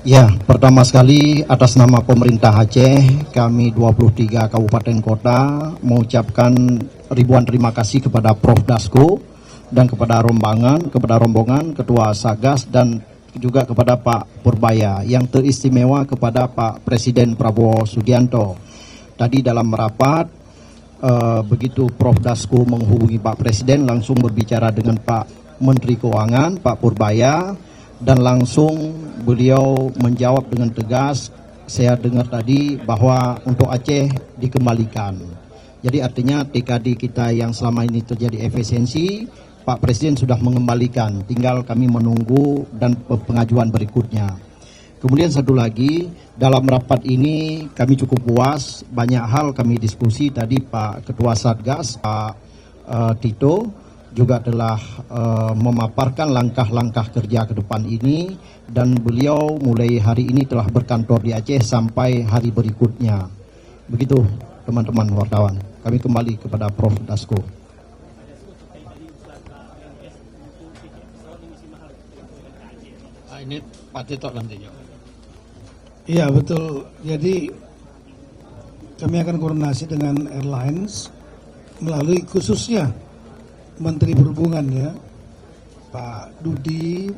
Ya, pertama sekali atas nama pemerintah Aceh, kami 23 kabupaten kota mengucapkan ribuan terima kasih kepada Prof. Dasko dan kepada rombongan, Ketua Satgas dan juga kepada Pak Purbaya, yang teristimewa kepada Pak Presiden Prabowo Subianto. Tadi dalam rapat, begitu Prof. Dasko menghubungi Pak Presiden, langsung berbicara dengan Pak Menteri Keuangan, Pak Purbaya, dan langsung beliau menjawab dengan tegas. Saya dengar tadi bahwa untuk Aceh dikembalikan. Jadi artinya TKD kita yang selama ini terjadi efisiensi, Pak Presiden sudah mengembalikan. Tinggal kami menunggu dan pengajuan berikutnya. Kemudian satu lagi, dalam rapat ini kami cukup puas. Banyak hal kami diskusi tadi Pak Ketua Satgas, Pak Tito, juga telah memaparkan langkah-langkah kerja ke depan ini, dan beliau mulai hari ini telah berkantor di Aceh sampai hari berikutnya. Begitu teman-teman wartawan. Kami kembali kepada Prof. Dasko. Ini Pak Tito nantinya. Iya betul. Jadi kami akan koordinasi dengan airlines melalui khususnya Menteri Perhubungan ya, Pak Dudi,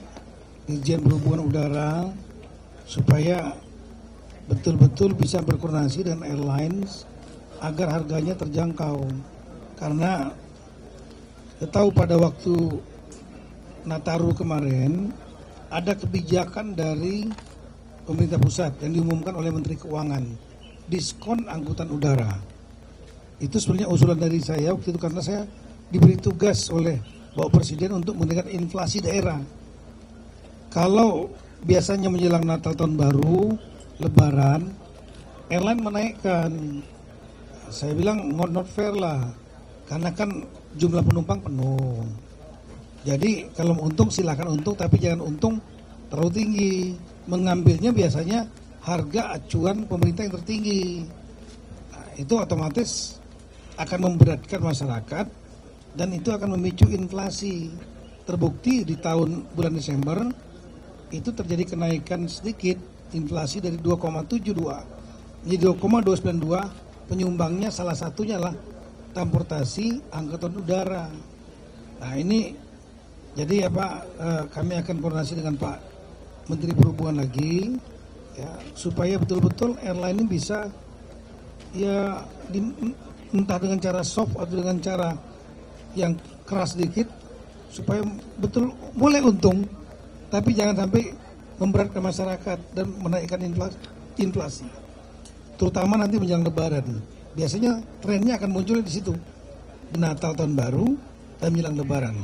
Dirjen Perhubungan Udara, supaya betul-betul bisa berkoordinasi dengan airlines agar harganya terjangkau. Karena kita tahu pada waktu Nataru kemarin ada kebijakan dari pemerintah pusat yang diumumkan oleh Menteri Keuangan, diskon angkutan udara. Itu sebenarnya usulan dari saya waktu itu, karena saya diberi tugas oleh Bapak Presiden untuk meningkatkan inflasi daerah. Kalau biasanya menjelang Natal Tahun Baru, Lebaran, airline menaikkan. Saya bilang not fair lah, karena kan jumlah penumpang penuh. Jadi kalau untung silakan untung, tapi jangan untung terlalu tinggi. Mengambilnya biasanya harga acuan pemerintah yang tertinggi. Nah, itu otomatis akan memberatkan masyarakat, dan itu akan memicu inflasi. Terbukti di bulan Desember itu terjadi kenaikan sedikit inflasi dari 2,72 menjadi 2,292. Penyumbangnya salah satunya lah transportasi angkutan udara. Nah ini jadi kami akan koordinasi dengan Pak Menteri Perhubungan lagi ya, supaya betul-betul airline ini bisa ya entah dengan cara soft atau dengan cara yang keras sedikit, supaya betul boleh untung, tapi jangan sampai memberatkan masyarakat dan menaikkan inflasi. Terutama nanti menjelang Lebaran. Biasanya trennya akan muncul di situ, di Natal Tahun Baru dan menjelang Lebaran.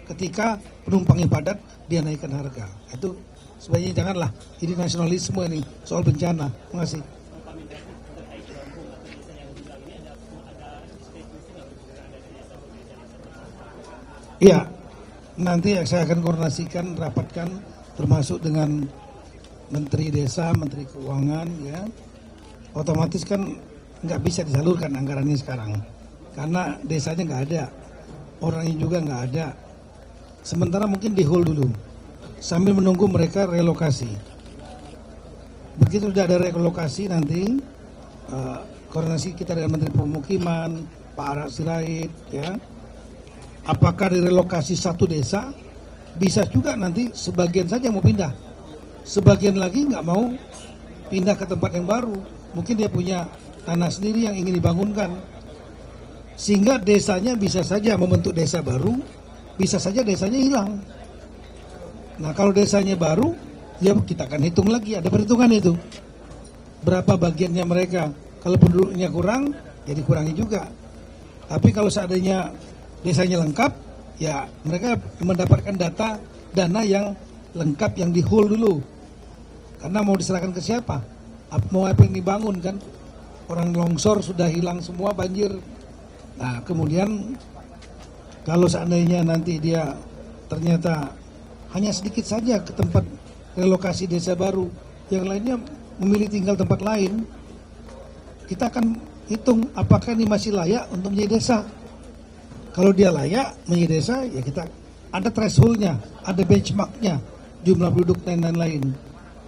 Ketika penumpangnya padat, dia naikkan harga. Itu sebaiknya janganlah. Ini nasionalisme ini soal bencana. Terima kasih. Iya, nanti saya akan koordinasikan, rapatkan, termasuk dengan Menteri Desa, Menteri Keuangan, ya. Otomatis kan nggak bisa disalurkan anggarannya sekarang, karena desanya nggak ada, orangnya juga nggak ada. Sementara mungkin di hold dulu, sambil menunggu mereka relokasi. Begitu sudah ada relokasi nanti, koordinasi kita dengan Menteri Pemukiman, Pak Arad Sirait, ya. Apakah direlokasi satu desa, bisa juga nanti sebagian saja mau pindah, sebagian lagi nggak mau pindah ke tempat yang baru. Mungkin dia punya tanah sendiri yang ingin dibangunkan, sehingga desanya bisa saja membentuk desa baru, bisa saja desanya hilang. Nah kalau desanya baru, ya kita akan hitung lagi, ada perhitungan itu. Berapa bagiannya mereka, kalau penduduknya kurang, ya dikurangi juga. Tapi kalau seandainya desanya lengkap, ya mereka mendapatkan dana yang lengkap, yang di hold dulu. Karena mau diserahkan ke siapa? Mau apa yang dibangun kan? Orang longsor sudah hilang semua, banjir. Nah kemudian kalau seandainya nanti dia ternyata hanya sedikit saja ke tempat relokasi desa baru, yang lainnya memilih tinggal tempat lain, kita akan hitung apakah ini masih layak untuk menjadi desa. Kalau dia layak menjadi desa, ya kita ada thresholdnya, ada benchmarknya, jumlah penduduk dan lain-lain.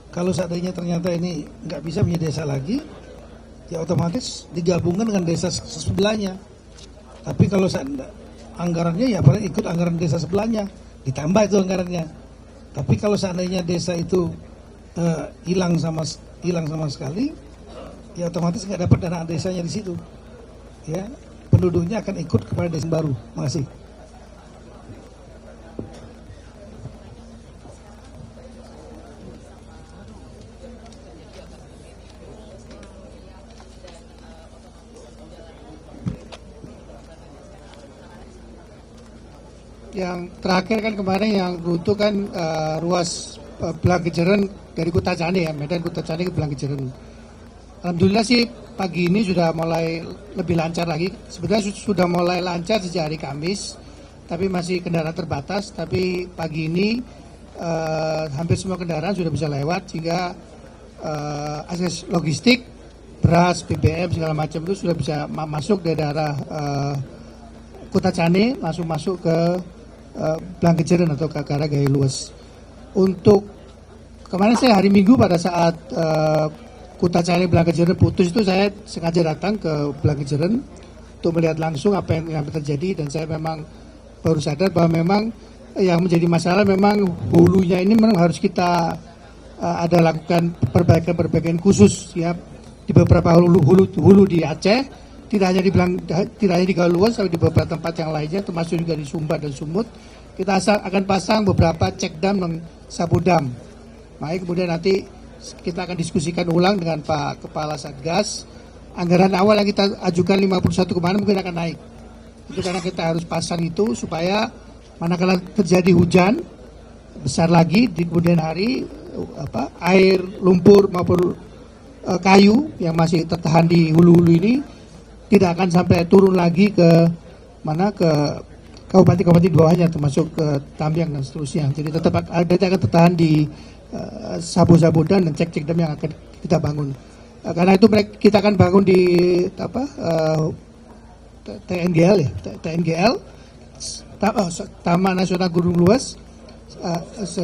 Kalau seandainya ternyata ini nggak bisa punya desa lagi, ya otomatis digabungkan dengan desa sebelahnya. Tapi kalau anggarannya ya paling ikut anggaran desa sebelahnya, ditambah itu anggarannya. Tapi kalau seandainya desa itu hilang sama sekali, ya otomatis nggak dapat dana desanya di situ. Ya, penduduknya akan ikut kepada desa baru. Makasih. Yang terakhir kan kemarin yang runtuh kan ruas Blangkejeren dari Kutacani ya, Medan Kutacani ke Blangkejeren. Alhamdulillah sih pagi ini sudah mulai lebih lancar lagi. Sebenarnya sudah mulai lancar sejak hari Kamis, tapi masih kendaraan terbatas. Tapi pagi ini hampir semua kendaraan sudah bisa lewat, sehingga akses logistik, beras, BBM segala macam itu sudah bisa masuk dari daerah Kutacani langsung masuk ke Blangkejeren atau ke arah Gayo Luwes. Untuk kemarin saya hari Minggu pada saat Kutacani Blangkejeren putus itu saya sengaja datang ke Blangkejeren untuk melihat langsung apa yang terjadi, dan saya memang baru sadar bahwa memang yang menjadi masalah memang hulunya ini memang harus kita ada lakukan perbaikan khusus ya di beberapa hulu di Aceh. Tidak hanya di Gayo Luwes, tapi di beberapa tempat yang lainnya, termasuk juga di Sumbar dan Sumut. Kita akan pasang beberapa cek dam dan sabu dam. Baik, kemudian nanti kita akan diskusikan ulang dengan Pak Kepala Satgas. Anggaran awal yang kita ajukan 51 kemarin mungkin akan naik. Itu karena kita harus pasang itu supaya manakala terjadi hujan besar lagi di kemudian hari, air, lumpur maupun kayu yang masih tertahan di hulu-hulu ini tidak akan sampai turun lagi ke kabupaten-kabupaten di bawahnya, termasuk ke Tambiang dan seterusnya. Jadi tetap akan tertahan di sabu-sabu dan cek-cek dam yang akan kita bangun. Karena itu kita akan bangun di TNGL, Taman Nasional Gunung Luwes,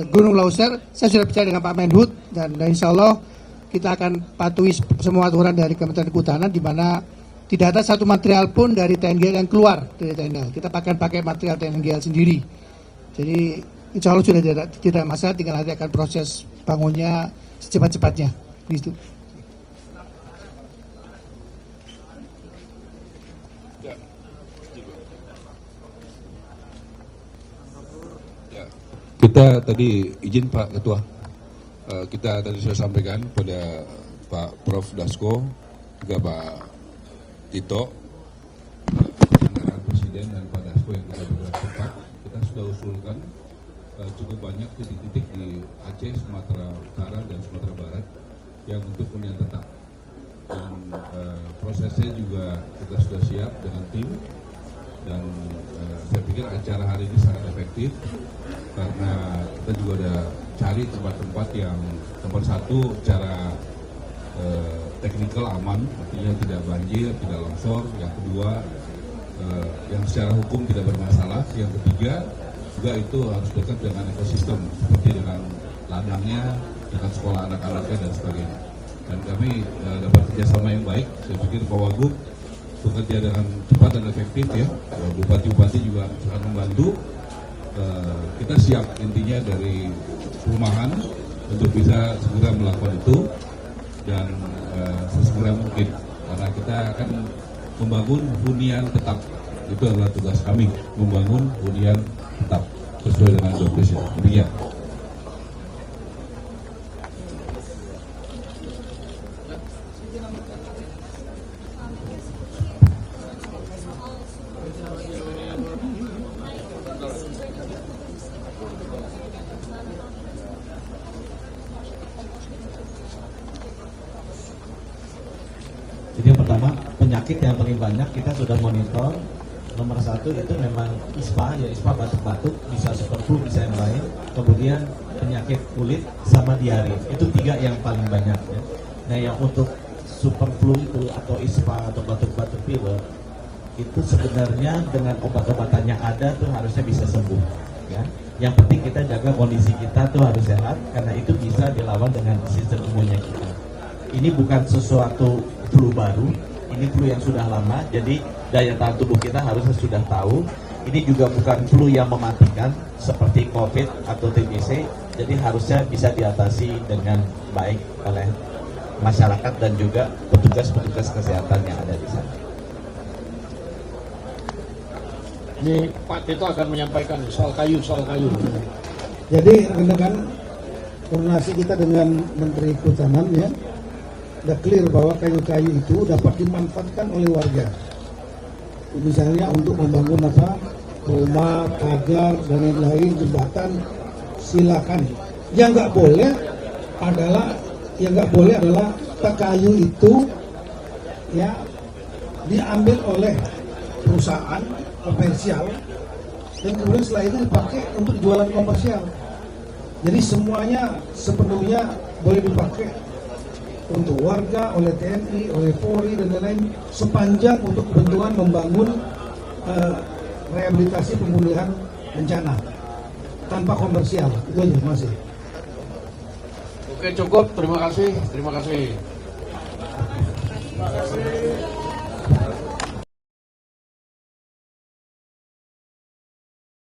Gunung Lauser. Saya sudah bicara dengan Pak Menhub, dan insya Allah kita akan patuhi semua aturan dari Kementerian Kehutanan, di mana tidak ada satu material pun dari TNGL yang keluar dari TNGL. Kita pakai material TNGL sendiri. Jadi insya Allah sudah tidak masalah, tinggal nanti akan proses bangunnya secepat-cepatnya. Gitu. Kita tadi izin Pak Ketua, kita tadi sudah sampaikan pada Pak Prof Dasko juga Pak Tito, anggaran Presiden dan Pak Dasko yang kita bergerak cepat, kita sudah usulkan cukup banyak titik-titik di Aceh, Sumatera Utara dan Sumatera Barat yang untuk hunian tetap. Dan prosesnya juga kita sudah siap dengan tim, dan saya pikir acara hari ini sangat efektif karena kita juga ada cari tempat-tempat yang nomor satu secara teknikal aman, artinya tidak banjir, tidak longsor. Yang kedua, yang secara hukum tidak bermasalah. Yang ketiga, juga itu harus dekat dengan ekosistem, seperti dengan ladangnya, dengan sekolah anak-anaknya dan sebagainya. Dan kami dapat kerjasama yang baik. Saya pikir Pak Wagub bekerja dengan cepat dan efektif ya. Bupati-bupati juga sangat membantu. Kita siap intinya dari perumahan untuk bisa segera melakukan itu, dan sesegera mungkin, karena kita akan membangun hunian tetap. Itu adalah tugas kami, membangun hunian tetap sesuai dengan job deskripsi. Demikian. Jadi yang pertama, penyakit yang paling banyak kita sudah monitor. Nomor satu itu memang ISPA, ya ISPA batuk-batuk, bisa super flu, bisa yang lain. Kemudian penyakit kulit sama diare, itu tiga yang paling banyak ya. Nah yang untuk super flu itu atau ISPA atau batuk-batuk pilek itu sebenarnya dengan obat-obatan yang ada tuh harusnya bisa sembuh ya. Yang penting kita jaga kondisi kita tuh harus sehat, karena itu bisa dilawan dengan sistem imunnya kita. Ini bukan sesuatu flu baru, ini flu yang sudah lama, jadi daya tahan tubuh kita harusnya sudah tahu. Ini juga bukan flu yang mematikan seperti COVID atau TBC, jadi harusnya bisa diatasi dengan baik oleh masyarakat dan juga petugas-petugas kesehatan yang ada di sana. Ini Pak Tito akan menyampaikan soal kayu. Jadi rekan-rekan, koordinasi kita dengan Menteri Kehutanan ya, udah clear bahwa kayu-kayu itu dapat dimanfaatkan oleh warga. Misalnya untuk membangun rumah, pagar dan lain-lain, jembatan, silakan. Yang nggak boleh adalah kayu itu ya diambil oleh perusahaan komersial dan kemudian setelah itu dipakai untuk jualan komersial. Jadi semuanya sepenuhnya boleh dipakai untuk warga, oleh TNI, oleh Polri dan lain-lain, sepanjang untuk kebutuhan membangun rehabilitasi pemulihan bencana tanpa komersial. Itu aja, masih. Oke, cukup. Terima kasih.